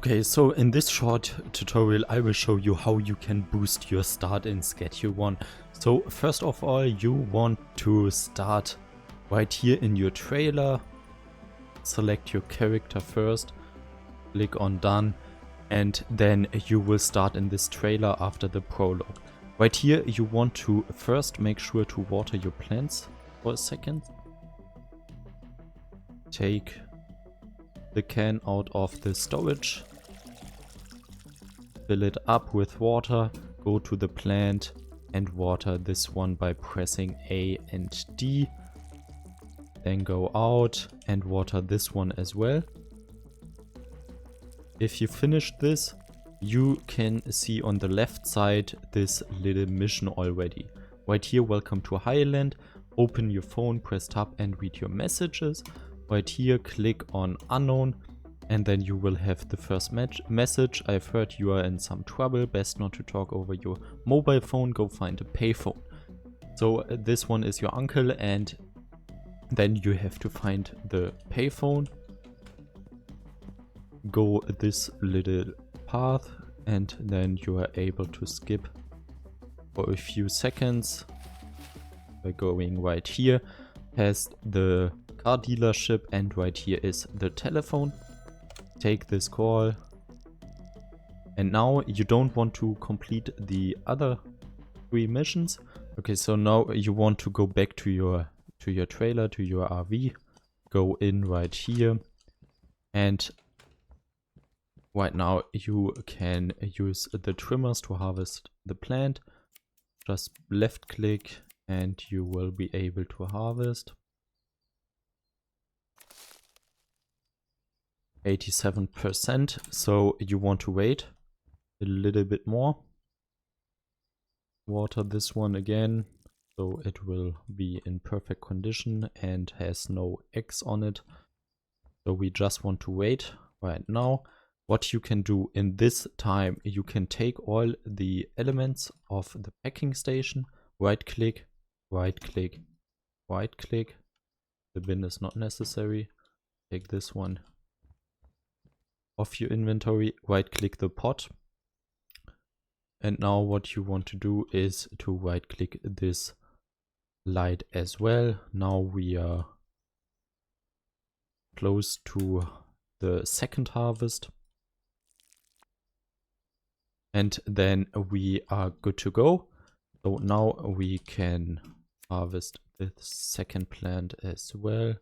Okay, so in this short tutorial I will show you how you can boost your start in Schedule 1. So first of all, you want to start right here in your trailer. Select your character first, click on done, and then you will start in this trailer after the prologue. Right here you want to first make sure to water your plants for a second. Take the can out of the storage, fill it up with water, go to the plant and water this one by pressing A and D. Then go out and water this one as well. If you finish this, you can see on the left side this little mission already. Right here, welcome to Highland. Open your phone, press tab and read your messages. Right here, click on unknown, and then you will have the first message. I've heard you are in some trouble. Best not to talk over your mobile phone. Go find a payphone. So this one is your uncle, and then you have to find the payphone. Go this little path, and then you are able to skip for a few seconds by going right here past the car dealership, and right here is the telephone. Take this call, and now you don't want to complete the other 3 missions. Okay, so now you want to go back to your trailer, to your RV. Go in right here, and right now you can use the trimmers to harvest the plant. Just left click and you will be able to harvest. 87%, so you want to wait a little bit more. Water this one again, so it will be in perfect condition and has no X on it. So we just want to wait right now. What you can do in this time, you can take all the elements of the packing station, right click, right click, right click. The bin is not necessary. Take this one off your inventory, right click the pot, and now what you want to do is to right click this light as well. Now we are close to the second harvest, and then we are good to go. So now we can harvest the second plant as well.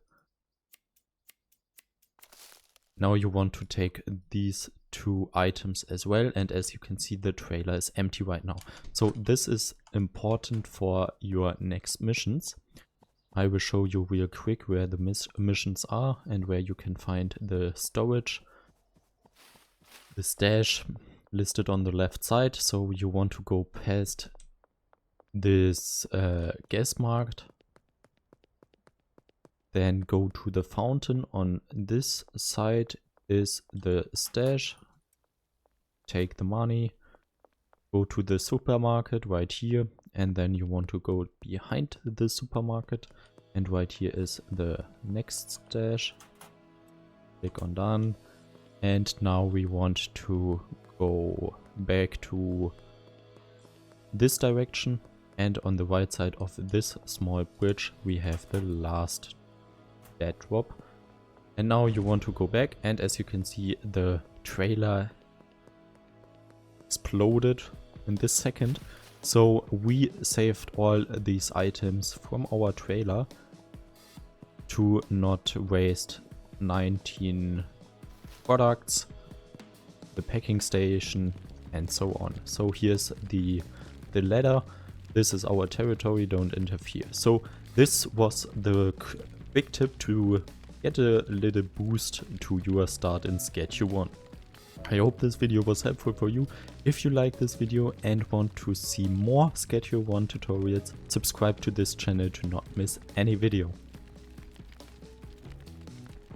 Now you want to take these 2 items as well, and as you can see, the trailer is empty right now. So this is important for your next missions. I will show you real quick where the missions are and where you can find the storage. The stash listed on the left side. So you want to go past this gas marked. Then go to the fountain. On this side is the stash. Take the money. Go to the supermarket right here. And then you want to go behind the supermarket. And right here is the next stash. Click on done. And now we want to go back to this direction. And on the right side of this small bridge we have the last dead drop. And now you want to go back, and as you can see, the trailer exploded in this second. So we saved all these items from our trailer to not waste 19 products, the packing station, and so on. So here's the ladder. This is our territory, don't interfere. So this was the quick tip to get a little boost to your start in Schedule 1. I hope this video was helpful for you. If you like this video and want to see more Schedule 1 tutorials, subscribe to this channel to not miss any video.